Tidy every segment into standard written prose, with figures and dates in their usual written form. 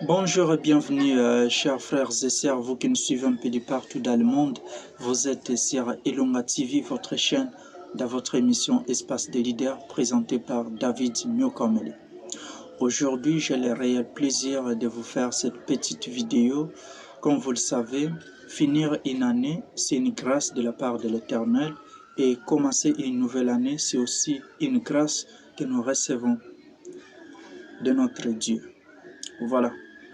Bonjour et bienvenue, chers frères et sœurs, vous qui nous suivez un peu de partout dans le monde. Vous êtes sur Elonga TV, votre chaîne, dans votre émission Espace des leaders, présentée par David Miokomele. Aujourd'hui, j'ai le réel plaisir de vous faire cette petite vidéo. Comme vous le savez, finir une année, c'est une grâce de la part de l'Éternel. Et commencer une nouvelle année, c'est aussi une grâce que nous recevons de notre Dieu. Voilà.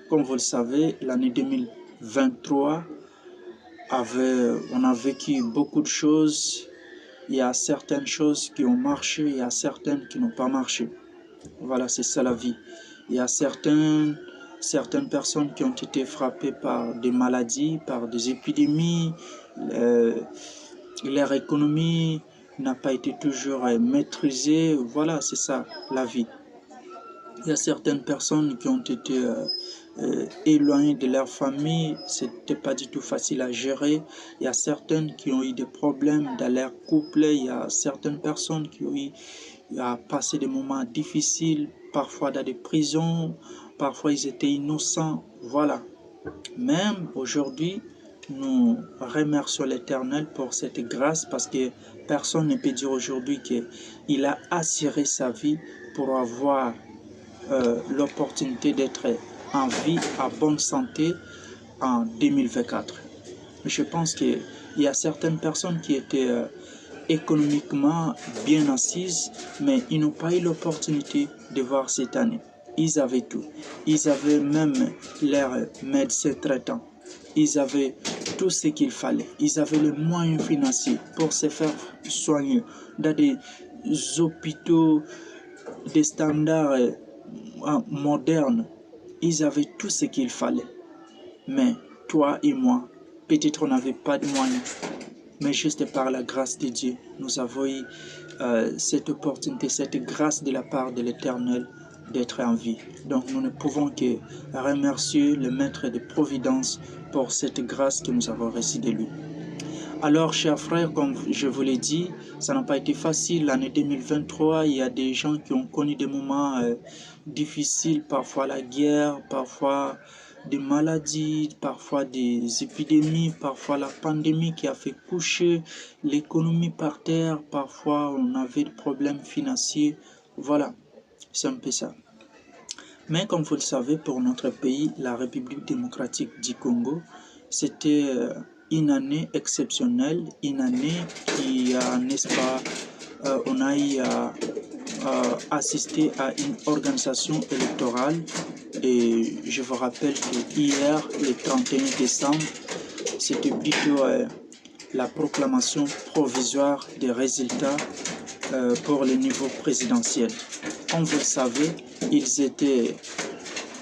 Comme vous le savez, l'année 2023, on a vécu beaucoup de choses. Il y a certaines choses qui ont marché, il y a certaines qui n'ont pas marché. Voilà, c'est ça la vie. Il y a certaines personnes qui ont été frappées par des maladies, par des épidémies. Leur économie n'a pas été toujours maîtrisée. Voilà, c'est ça la vie. Il y a certaines personnes qui ont été éloignées de leur famille, c'était pas du tout facile à gérer. Il y a certaines qui ont eu des problèmes dans leur couple, il y a certaines personnes qui ont eu à passer des moments difficiles, parfois dans des prisons, parfois ils étaient innocents, voilà. Même aujourd'hui, nous remercions l'Éternel pour cette grâce parce que personne ne peut dire aujourd'hui qu'il a assuré sa vie pour avoir l'opportunité d'être en vie, à bonne santé en 2024. Je pense qu'il y a certaines personnes qui étaient économiquement bien assises, mais ils n'ont pas eu l'opportunité de voir cette année. Ils avaient tout. Ils avaient même leur médecin traitant. Ils avaient tout ce qu'il fallait. Ils avaient les moyens financiers pour se faire soigner dans des hôpitaux, des standards modernes. Ils avaient tout ce qu'il fallait. Mais toi et moi, peut-être on n'avait pas de moyens. Mais juste par la grâce de Dieu, nous avons eu cette opportunité, cette grâce de la part de l'Éternel d'être en vie. Donc nous ne pouvons que remercier le Maître de Providence pour cette grâce que nous avons reçue de lui. Alors, chers frères, comme je vous l'ai dit, ça n'a pas été facile. L'année 2023, il y a des gens qui ont connu des moments difficiles, parfois la guerre, parfois des maladies, parfois des épidémies, parfois la pandémie qui a fait coucher l'économie par terre, parfois on avait des problèmes financiers. Voilà, c'est un peu ça. Mais comme vous le savez, pour notre pays, la République démocratique du Congo, c'était une année exceptionnelle, une année qui a, n'est-ce pas, on a eu à assister à une organisation électorale. Et je vous rappelle que hier, le 31 décembre, c'était plutôt la proclamation provisoire des résultats pour le niveau présidentiel. Comme vous le savez, ils étaient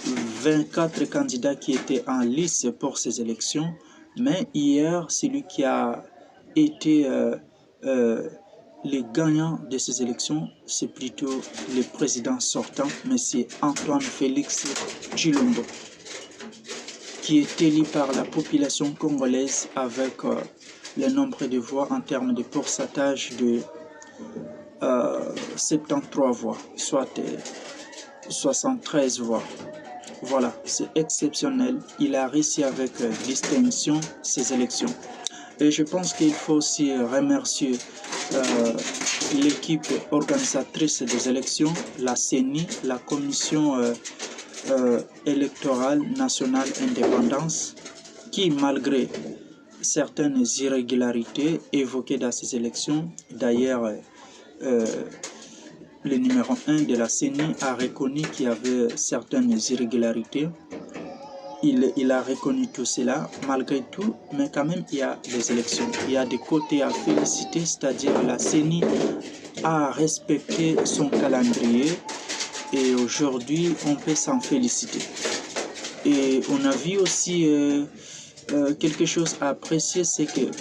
24 candidats qui étaient en lice pour ces élections, mais hier, celui qui a été le gagnant de ces élections, c'est plutôt le président sortant, M. Antoine Félix Tshilombo, qui est élu par la population congolaise avec le nombre de voix en termes de pourcentage de 73 voix, soit 73 voix. Voilà, c'est exceptionnel. Il a réussi avec distinction ces élections. Et je pense qu'il faut aussi remercier l'équipe organisatrice des élections, la CENI, la Commission électorale nationale indépendance, qui malgré certaines irrégularités évoquées dans ces élections, d'ailleurs le numéro 1 de la CENI a reconnu qu'il y avait certaines irrégularités. Il a reconnu tout cela, malgré tout, mais quand même il y a des élections. Il y a des côtés à féliciter, c'est-à-dire la CENI a respecté son calendrier et aujourd'hui on peut s'en féliciter. Et on a vu aussi quelque chose à apprécier, c'est que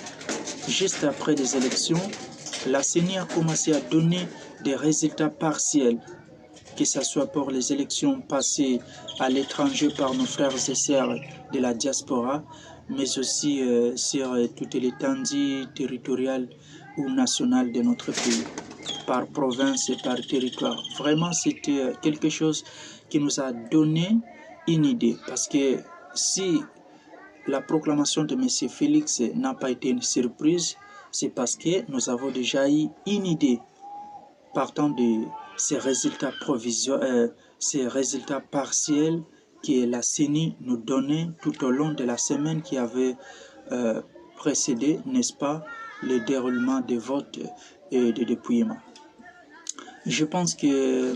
juste après des élections, la CENI a commencé à donner des résultats partiels, que ce soit pour les élections passées à l'étranger par nos frères et sœurs de la diaspora, mais aussi sur toute l'étendue territoriale ou nationale de notre pays, par province et par territoire. Vraiment, c'était quelque chose qui nous a donné une idée. Parce que si la proclamation de M. Félix n'a pas été une surprise, c'est parce que nous avons déjà eu une idée partant de ces résultats provisoires, ces résultats partiels que la CENI nous donnait tout au long de la semaine qui avait précédé, n'est-ce pas, le déroulement des votes et des dépouillements. Je pense que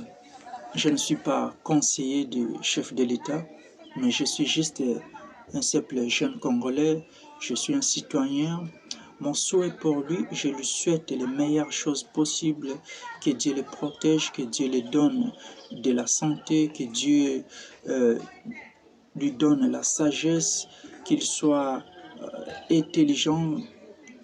je ne suis pas conseiller du chef de l'État, mais je suis juste un simple jeune Congolais, je suis un citoyen. Mon souhait pour lui, je lui souhaite les meilleures choses possibles, que Dieu le protège, que Dieu lui donne de la santé, que Dieu lui donne la sagesse, qu'il soit intelligent,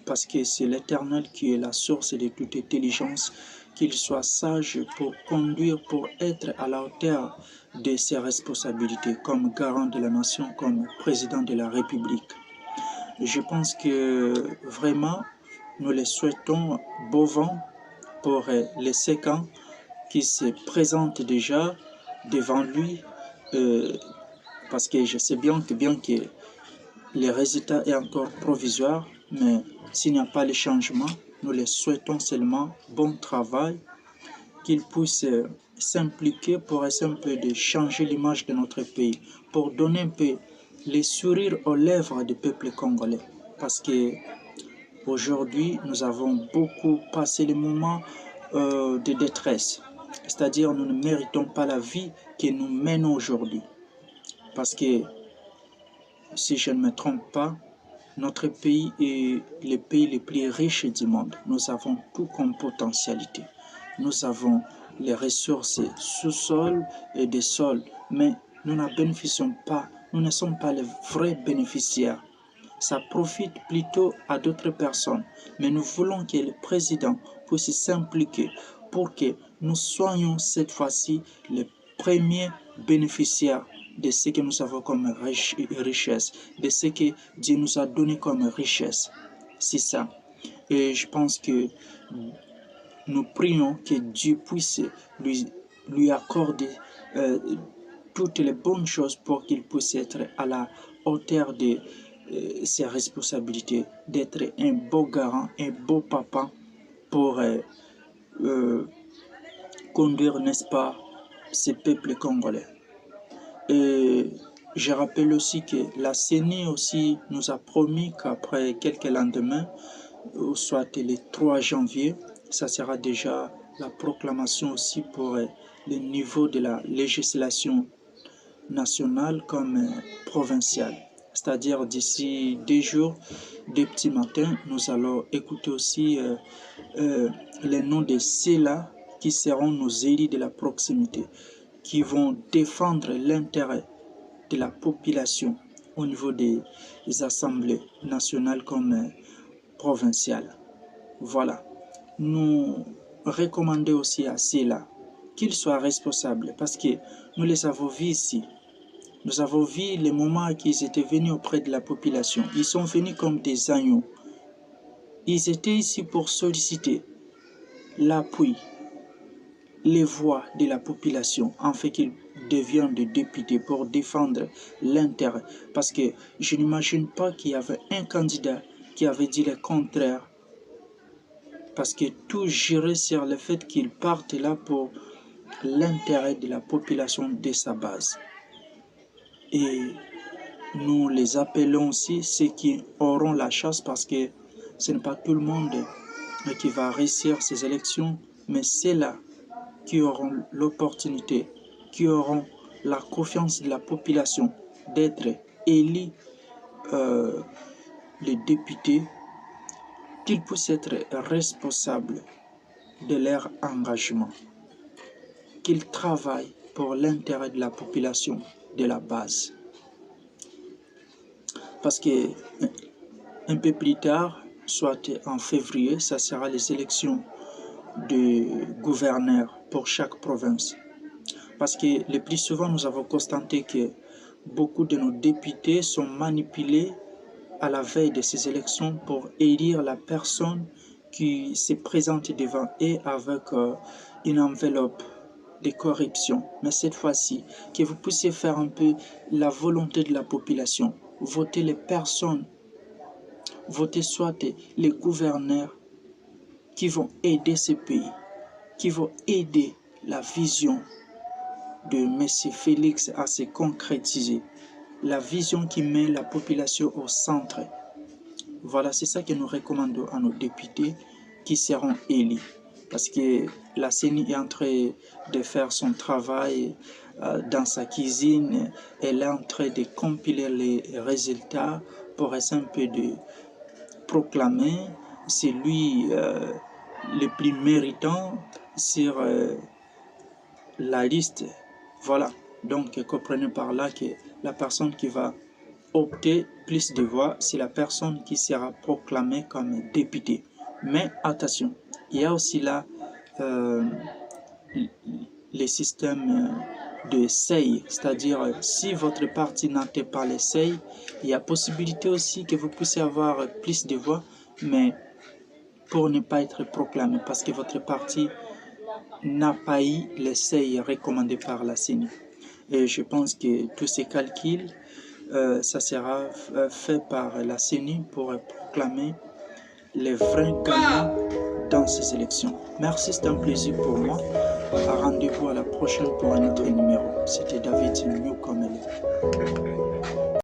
parce que c'est l'Éternel qui est la source de toute intelligence, qu'il soit sage pour conduire, pour être à la hauteur de ses responsabilités comme garant de la nation, comme président de la République. Je pense que vraiment, nous les souhaitons beau vent pour les 5 ans qui se présentent déjà devant lui, parce que je sais bien que le résultat est encore provisoire, mais s'il n'y a pas de changement, nous les souhaitons seulement bon travail, qu'ils puissent s'impliquer pour essayer un peu de changer l'image de notre pays, pour donner un peu les sourires aux lèvres du peuple congolais. Parce que aujourd'hui, nous avons beaucoup passé les moments de détresse. C'est-à-dire, nous ne méritons pas la vie que nous menons aujourd'hui. Parce que, si je ne me trompe pas, notre pays est le pays le plus riche du monde. Nous avons tout comme potentialité. Nous avons les ressources sous-sol et des sols, mais nous n'en bénéficions pas. Nous ne sommes pas les vrais bénéficiaires. Ça profite plutôt à d'autres personnes. Mais nous voulons que le président puisse s'impliquer pour que nous soyons cette fois-ci les premiers bénéficiaires de ce que nous avons comme richesse, de ce que Dieu nous a donné comme richesse. C'est ça. Et je pense que nous prions que Dieu puisse lui accorder toutes les bonnes choses pour qu'il puisse être à la hauteur de ses responsabilités, d'être un beau garant, un beau papa pour conduire, n'est-ce pas, ce peuple congolais. Et je rappelle aussi que la CENI aussi nous a promis qu'après quelques lendemains, soit le 3 janvier, ça sera déjà la proclamation aussi pour le niveau de la législation nationale comme provinciale. C'est-à-dire d'ici 2 jours, 2 petits matins, nous allons écouter aussi les noms de ceux-là qui seront nos élus de la proximité, qui vont défendre l'intérêt de la population au niveau des assemblées nationales comme provinciales. Voilà. Nous recommandons aussi à ceux-là qu'ils soient responsables parce que nous les avons vus ici. Nous avons vu les moments qu'ils étaient venus auprès de la population. Ils sont venus comme des agneaux. Ils étaient ici pour solliciter l'appui, les voix de la population, en fait qu'ils deviennent des députés pour défendre l'intérêt. Parce que je n'imagine pas qu'il y avait un candidat qui avait dit le contraire. Parce que tout girait sur le fait qu'il parte là pour l'intérêt de la population de sa base. Et nous les appelons aussi ceux qui auront la chance parce que ce n'est pas tout le monde qui va réussir ces élections, mais c'est là qui auront l'opportunité, qui auront la confiance de la population d'être élus les députés, qu'ils puissent être responsables de leur engagement, qu'ils travaillent pour l'intérêt de la population de la base. Parce que un peu plus tard, soit en février, ça sera les élections de gouverneurs pour chaque province. Parce que le plus souvent, nous avons constaté que beaucoup de nos députés sont manipulés à la veille de ces élections pour élire la personne qui se présente devant eux avec une enveloppe de corruption. Mais cette fois-ci, que vous puissiez faire un peu la volonté de la population. Votez les personnes, votez soit les gouverneurs qui vont aider ce pays, qui vont aider la vision de M. Félix à se concrétiser. La vision qui met la population au centre. Voilà, c'est ça que nous recommandons à nos députés qui seront élus. Parce que la CENI est en train de faire son travail dans sa cuisine. Elle est en train de compiler les résultats pour essayer un peu de proclamer celui le plus méritant sur la liste. Voilà, donc comprenez par là que la personne qui va opter plus de voix, c'est la personne qui sera proclamée comme député. Mais attention, il y a aussi là les systèmes de seuil, c'est-à-dire si votre parti n'atteint pas les seuils, il y a possibilité aussi que vous puissiez avoir plus de voix, mais pour ne pas être proclamé, parce que votre parti n'a pas eu les seuils recommandés par la CENI. Et je pense que tous ces calculs, ça sera fait par la CENI pour proclamer les vrais gagnants dans ces élections. Merci, c'est un plaisir pour moi. Rendez-vous à la prochaine pour un autre numéro. C'était David Newcomb.